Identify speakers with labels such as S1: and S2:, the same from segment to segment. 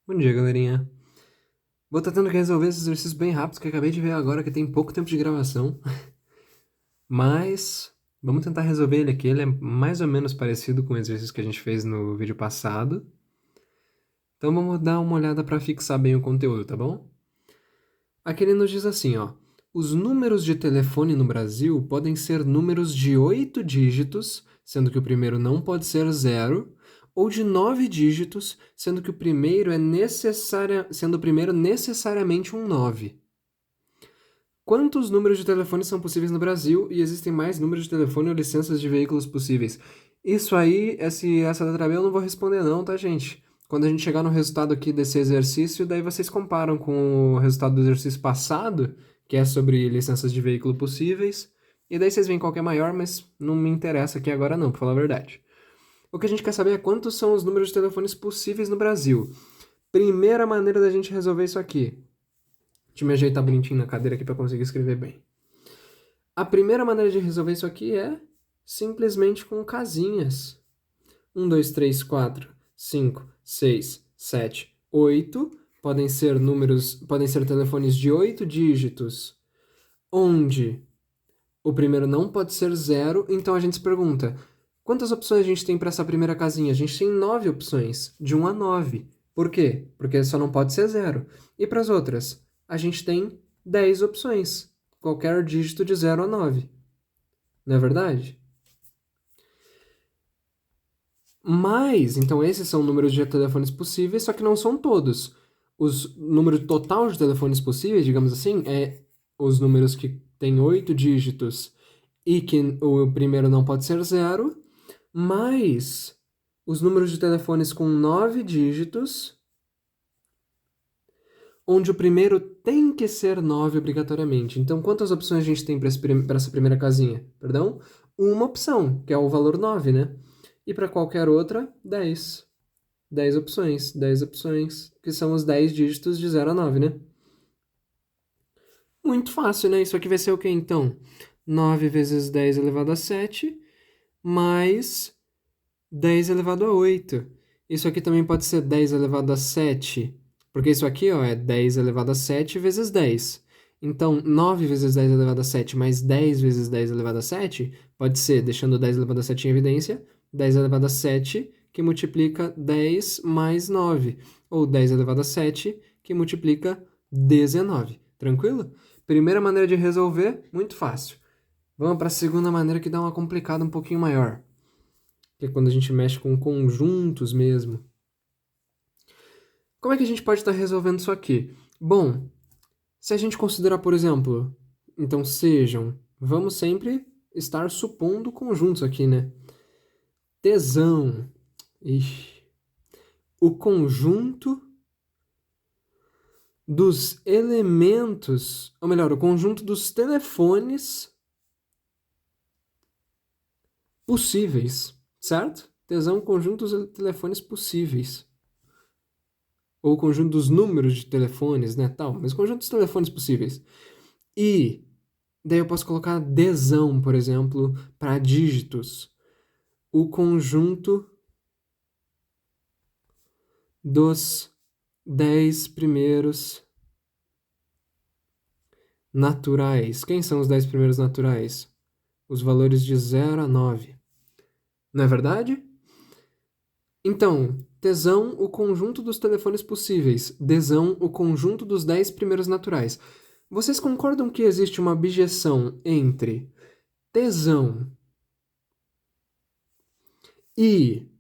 S1: Bom dia, galerinha. Vou estar tendo que resolver esse exercício bem rápido, que eu acabei de ver agora que tem pouco tempo de gravação. Mas vamos tentar resolver ele aqui. Ele é mais ou menos parecido com o exercício que a gente fez no vídeo passado. Então vamos dar uma olhada para fixar bem o conteúdo, tá bom? Aqui ele nos diz assim, ó. Os números de telefone no Brasil podem ser números de 8 dígitos, sendo que o primeiro não pode ser zero, ou de 9 dígitos, sendo que o primeiro sendo o primeiro necessariamente um 9. Quantos números de telefone são possíveis no Brasil e existem mais números de telefone ou licenças de veículos possíveis? Isso aí, essa letra B eu não vou responder não, tá, gente? Quando a gente chegar no resultado aqui desse exercício, daí vocês comparam com o resultado do exercício passado, que é sobre licenças de veículo possíveis, e daí vocês veem qual que é maior, mas não me interessa aqui agora não, pra falar a verdade. O que a gente quer saber é quantos são os números de telefones possíveis no Brasil. Primeira maneira da gente resolver isso aqui. Deixa eu me ajeitar bonitinho na cadeira aqui para conseguir escrever bem. A primeira maneira de resolver isso aqui é simplesmente com casinhas. 1, 2, 3, 4, 5, 6, 7, 8 podem ser telefones de 8 dígitos, onde o primeiro não pode ser zero, então a gente se pergunta, quantas opções a gente tem para essa primeira casinha? A gente tem 9 opções, de 1 a 9. Por quê? Porque só não pode ser zero. E para as outras? A gente tem 10 opções, qualquer dígito de 0 a 9. Não é verdade? Mas, então esses são números de telefones possíveis, só que não são todos. Os números total de telefones possíveis, digamos assim, é os números que têm 8 dígitos e que o primeiro não pode ser zero, mais os números de telefones com 9 dígitos, onde o primeiro tem que ser 9 obrigatoriamente. Então, quantas opções a gente tem para essa primeira casinha? Perdão? Uma opção, que é o valor 9, né? E para qualquer outra, 10. 10 opções, que são os 10 dígitos de 0 a 9, né? Muito fácil, né? Isso aqui vai ser o quê, então? 9 vezes 10 elevado a 7, mais 10 elevado a 8. Isso aqui também pode ser 10 elevado a 7, porque isso aqui, ó, é 10 elevado a 7 vezes 10. Então, 9 vezes 10 elevado a 7 mais 10 vezes 10 elevado a 7 pode ser, deixando 10 elevado a 7 em evidência, 10 elevado a 7 que multiplica 10 mais 9, ou 10 elevado a 7 que multiplica 19. Tranquilo? Primeira maneira de resolver, muito fácil. Vamos para a segunda maneira que dá uma complicada um pouquinho maior, que é quando a gente mexe com conjuntos mesmo. Como é que a gente pode estar resolvendo isso aqui? Bom, se a gente considerar, por exemplo, então sejam, vamos sempre estar supondo conjuntos aqui, né? Tesão. Ixi. O conjunto dos elementos, ou melhor, o conjunto dos telefones possíveis, certo? Tesão, conjunto dos telefones possíveis. Ou o conjunto dos números de telefones, né, tal, mas o conjunto dos telefones possíveis. E daí eu posso colocar desão, por exemplo, para dígitos. O conjunto dos 10 primeiros naturais. Quem são os 10 primeiros naturais? Os valores de 0 a 9. Não é verdade? Então, tesão, o conjunto dos telefones possíveis. Desão, o conjunto dos 10 primeiros naturais. Vocês concordam que existe uma objeção entre tesão e...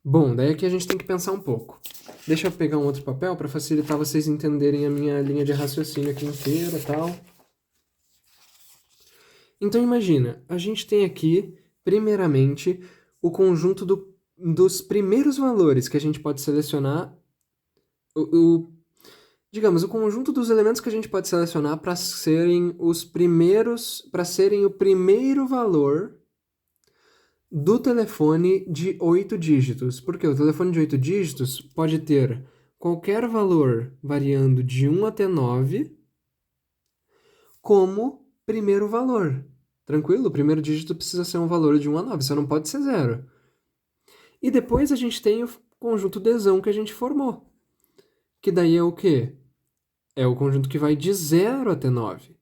S1: Bom, daí aqui a gente tem que pensar um pouco. Deixa eu pegar um outro papel para facilitar vocês entenderem a minha linha de raciocínio aqui inteira e tal. Então imagina, a gente tem aqui, primeiramente, o conjunto dos primeiros valores que a gente pode selecionar, digamos, o conjunto dos elementos que a gente pode selecionar para serem os primeiros, para serem o primeiro valor do telefone de 8 dígitos. Porque o telefone de 8 dígitos pode ter qualquer valor variando de 1 até 9 como primeiro valor. Tranquilo? O primeiro dígito precisa ser um valor de 1 a 9, só não pode ser zero. E depois a gente tem o conjunto Dzão que a gente formou. Que daí é o quê? É o conjunto que vai de 0 até 9.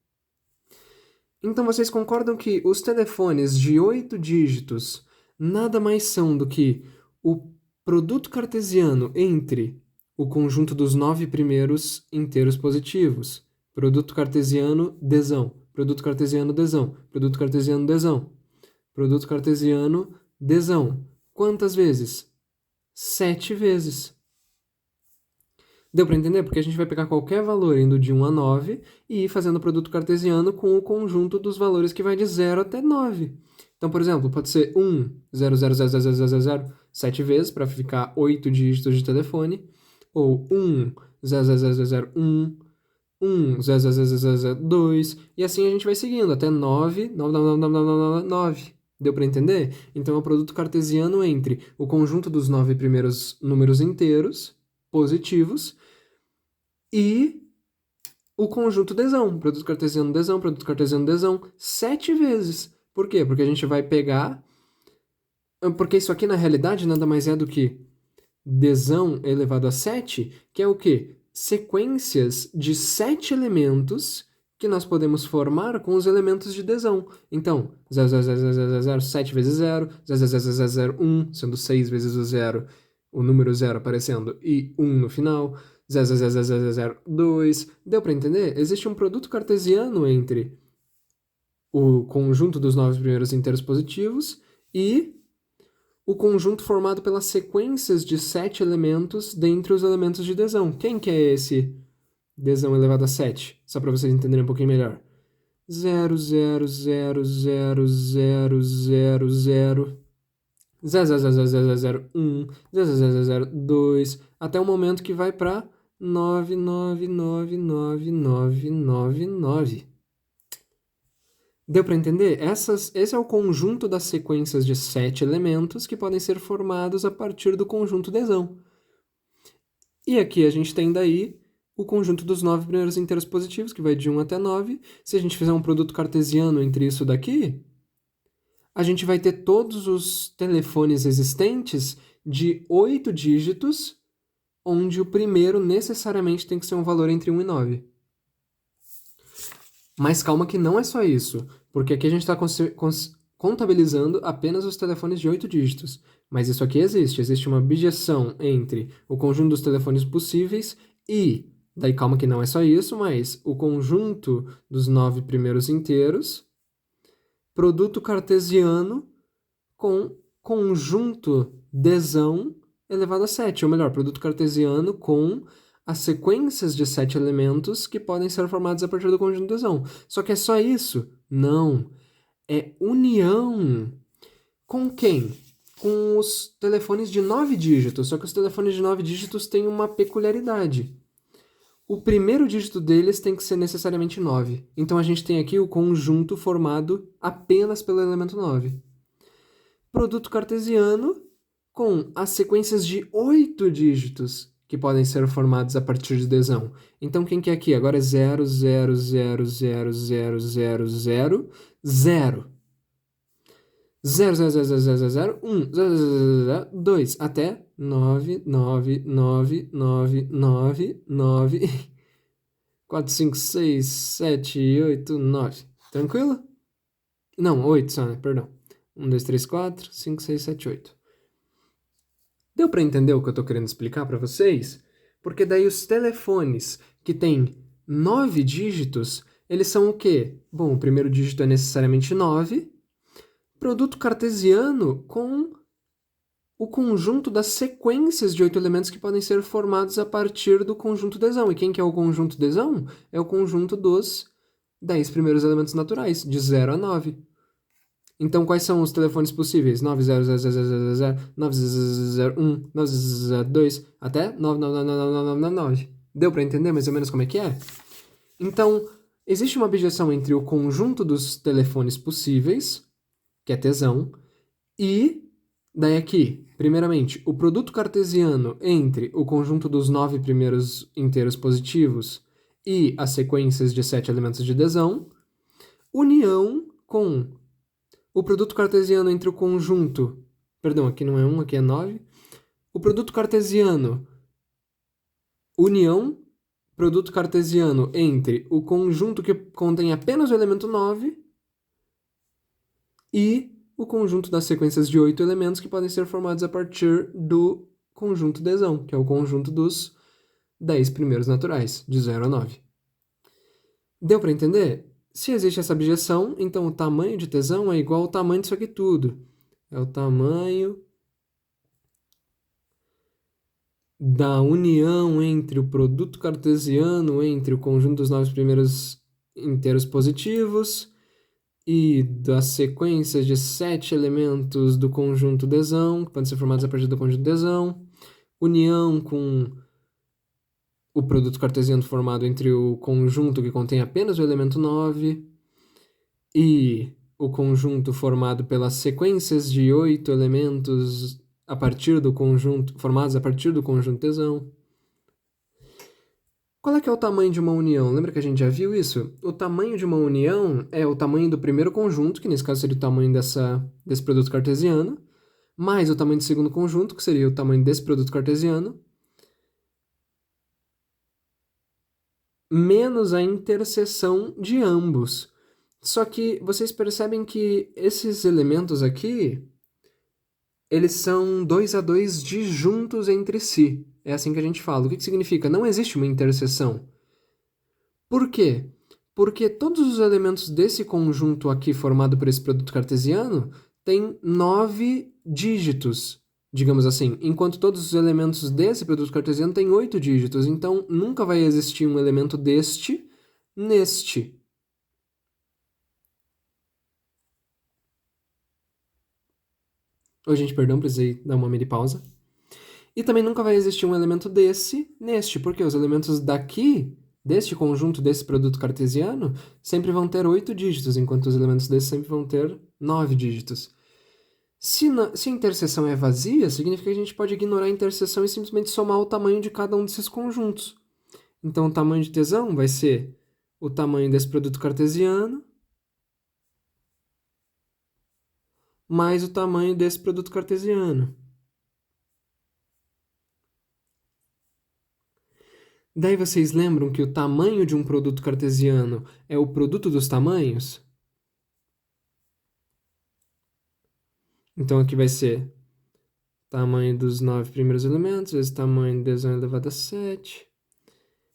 S1: Então vocês concordam que os telefones de 8 dígitos nada mais são do que o produto cartesiano entre o conjunto dos 9 primeiros inteiros positivos. Produto cartesiano, Dzão. Produto cartesiano, Dzão. Produto cartesiano, Dzão. Produto cartesiano, Dzão. Quantas vezes? 7 vezes. Deu para entender? Porque a gente vai pegar qualquer valor indo de 1 a 9 e ir fazendo o produto cartesiano com o conjunto dos valores que vai de 0 até 9. Então, por exemplo, pode ser 1, 0, 0, 0, 0, 0, 0, 0, 7 vezes para ficar 8 dígitos de telefone. Ou 1, 0, 0, 0, 0, 0, 1, 1, 0, 0, 0, 0, 0, 2. E assim a gente vai seguindo até 9, 9, 9, 9, 9, 9, 9. Deu para entender? Então é o produto cartesiano entre o conjunto dos 9 primeiros números inteiros positivos e o conjunto Dzão, produto cartesiano Dzão, produto cartesiano Dzão, 7 vezes. Por quê? Porque a gente vai pegar... Porque isso aqui, na realidade, nada mais é do que Dzão elevado a 7, que é o quê? Sequências de 7 elementos que nós podemos formar com os elementos de Dzão. Então, 0, 0, 0, 0, 0, 0, 0, 7 vezes 0, 0, 0, 0, 0, 0, 1, sendo 6 vezes o 0, o número 0 aparecendo, e 1 no final, 0, 0, 0, 0, 0, 2. Deu para entender? Existe um produto cartesiano entre o conjunto dos 9 primeiros inteiros positivos e o conjunto formado pelas sequências de 7 elementos dentre os elementos de Dzão. Quem que é esse Dzão elevado a 7? Só para vocês entenderem um pouquinho melhor. 0, 0, 0, 0, 0, 0, 0, 0, 0, 0, 0, 0, 1, 0, 0, 0, 0, 2, até o momento que vai para 9, 9, 9, 9, 9, 9, 9. Deu para entender? Esse é o conjunto das sequências de 7 elementos que podem ser formados a partir do conjunto Dzão. E aqui a gente tem daí o conjunto dos 9 primeiros inteiros positivos, que vai de 1 até 9. Se a gente fizer um produto cartesiano entre isso daqui, a gente vai ter todos os telefones existentes de 8 dígitos, onde o primeiro necessariamente tem que ser um valor entre 1 e 9. Mas calma que não é só isso, porque aqui a gente está contabilizando apenas os telefones de 8 dígitos. Mas isso aqui existe uma bijeção entre o conjunto dos telefones possíveis e, daí calma que não é só isso, mas o conjunto dos 9 primeiros inteiros, produto cartesiano com conjunto Dzão elevado a 7, ou melhor, produto cartesiano com as sequências de 7 elementos que podem ser formados a partir do conjunto Dzão. Só que é só isso? Não. É união. Com quem? Com os telefones de 9 dígitos. Só que os telefones de 9 dígitos têm uma peculiaridade. O primeiro dígito deles tem que ser necessariamente 9. Então a gente tem aqui o conjunto formado apenas pelo elemento 9. Produto cartesiano com as sequências de 8 dígitos que podem ser formados a partir de Dzão. Então, quem que é aqui? Agora é 0, 0, 0, 0, 0, 0, 0, 0. 0, 0, 0, 0, 0, 0, 1, 0, 0, 0, 0, 2, até 9, 9, 9, 9, 9, 9, 4, 5, 6, 7, 8, 9. Tranquilo? Não, 8 só, né? Perdão. 1, 2, 3, 4, 5, 6, 7, 8. Deu para entender o que eu estou querendo explicar para vocês? Porque daí os telefones que têm 9 dígitos, eles são o quê? Bom, o primeiro dígito é necessariamente 9. Produto cartesiano com o conjunto das sequências de 8 elementos que podem ser formados a partir do conjunto Dzão. E quem que é o conjunto Dzão? É o conjunto dos 10 primeiros elementos naturais, de 0 a 9. Então, quais são os telefones possíveis? 9000000, 9001, 9002, até 9999999. Deu para entender mais ou menos como é que é? Então, existe uma abjeção entre o conjunto dos telefones possíveis, que é Dzão, e daí aqui, primeiramente, o produto cartesiano entre o conjunto dos 9 primeiros inteiros positivos e as sequências de 7 elementos de Dzão, união com o produto cartesiano entre o conjunto Perdão, aqui não é 1, aqui é 9. O produto cartesiano união, produto cartesiano entre o conjunto que contém apenas o elemento 9 e o conjunto das sequências de 8 elementos que podem ser formados a partir do conjunto Dzão, que é o conjunto dos 10 primeiros naturais, de 0 a 9. Deu para entender? Se existe essa abjeção, então o tamanho de Dzão é igual ao tamanho disso aqui tudo. É o tamanho da união entre o produto cartesiano entre o conjunto dos 9 primeiros inteiros positivos e das sequências de 7 elementos do conjunto Dzão, que podem ser formados a partir do conjunto Dzão, união com o produto cartesiano formado entre o conjunto que contém apenas o elemento 9 e o conjunto formado pelas sequências de 8 elementos a partir do conjunto, formados a partir do conjunto Dzão. Qual é que é o tamanho de uma união? Lembra que a gente já viu isso? O tamanho de uma união é o tamanho do primeiro conjunto, que nesse caso seria o tamanho desse produto cartesiano, mais o tamanho do segundo conjunto, que seria o tamanho desse produto cartesiano, menos a interseção de ambos. Só que vocês percebem que esses elementos aqui, eles são 2 a 2 disjuntos entre si. É assim que a gente fala. O que significa? Não existe uma interseção. Por quê? Porque todos os elementos desse conjunto aqui formado por esse produto cartesiano têm 9 dígitos, digamos assim, enquanto todos os elementos desse produto cartesiano têm 8 dígitos. Então, nunca vai existir um elemento deste neste. Oi, gente, perdão, precisei dar uma mini pausa. E também nunca vai existir um elemento desse neste, porque os elementos daqui, deste conjunto, desse produto cartesiano, sempre vão ter 8 dígitos, enquanto os elementos desse sempre vão ter 9 dígitos. Se a interseção é vazia, significa que a gente pode ignorar a interseção e simplesmente somar o tamanho de cada um desses conjuntos. Então, o tamanho de Dzão vai ser o tamanho desse produto cartesiano mais o tamanho desse produto cartesiano. Daí vocês lembram que o tamanho de um produto cartesiano é o produto dos tamanhos? Então aqui vai ser tamanho dos 9 primeiros elementos, vezes tamanho de Dzão elevado a 7,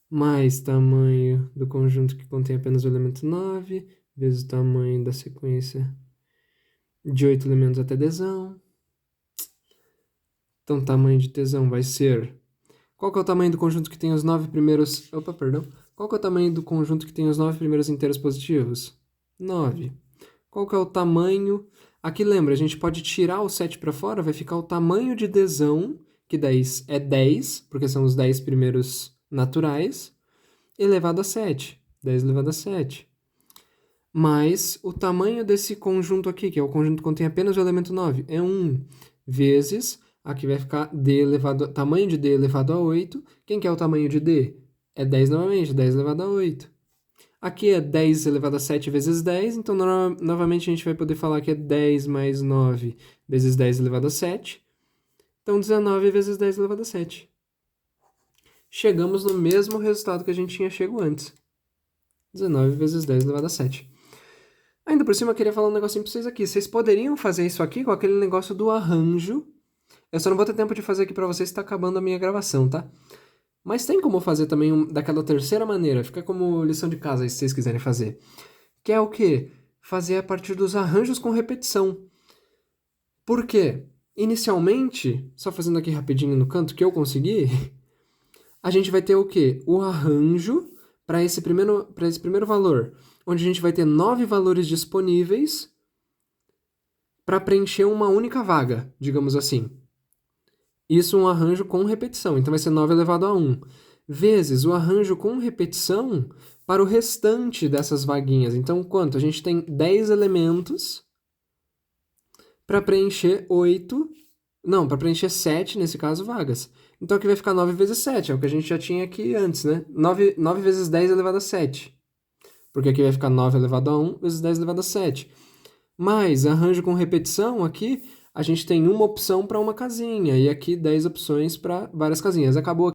S1: mais tamanho do conjunto que contém apenas o elemento 9, vezes o tamanho da sequência de 8 elementos até Dzão. Então, tamanho de Dzão vai ser... Qual que é o tamanho do conjunto que tem os 9 primeiros... Opa, perdão. Qual que é o tamanho do conjunto que tem os 9 primeiros inteiros positivos? 9. Qual que é o tamanho... Aqui lembra, a gente pode tirar o 7 para fora, vai ficar o tamanho de Dzão, que daí é 10, porque são os 10 primeiros naturais, elevado a 7. 10 elevado a 7. Mais o tamanho desse conjunto aqui, que é o conjunto que contém apenas o elemento 9, é 1, vezes, aqui vai ficar tamanho de D elevado a 8. Quem que é o tamanho de D? É 10 novamente, 10 elevado a 8. Aqui é 10 elevado a 7 vezes 10, então novamente a gente vai poder falar que é 10 mais 9 vezes 10 elevado a 7. Então 19 vezes 10 elevado a 7. Chegamos no mesmo resultado que a gente tinha chegado antes. 19 vezes 10 elevado a 7. Ainda por cima, eu queria falar um negocinho pra vocês aqui. Vocês poderiam fazer isso aqui com aquele negócio do arranjo. Eu só não vou ter tempo de fazer aqui pra vocês, tá acabando a minha gravação, tá? Mas tem como fazer também daquela terceira maneira. Fica como lição de casa aí, se vocês quiserem fazer. Que é o quê? Fazer a partir dos arranjos com repetição. Por quê? Inicialmente, só fazendo aqui rapidinho no canto que eu consegui, a gente vai ter o quê? O arranjo para esse primeiro valor, onde a gente vai ter 9 valores disponíveis para preencher uma única vaga, digamos assim. Isso é um arranjo com repetição, então vai ser 9 elevado a 1, vezes o arranjo com repetição para o restante dessas vaguinhas. Então, quanto? A gente tem 10 elementos para preencher 7, nesse caso, vagas. Então, aqui vai ficar 9 vezes 7, é o que a gente já tinha aqui antes, né? 9 vezes 10 elevado a 7. Porque aqui vai ficar 9 elevado a 1 vezes 10 elevado a 7. Mais arranjo com repetição aqui, a gente tem uma opção para uma casinha, e aqui 10 opções para várias casinhas. Acabou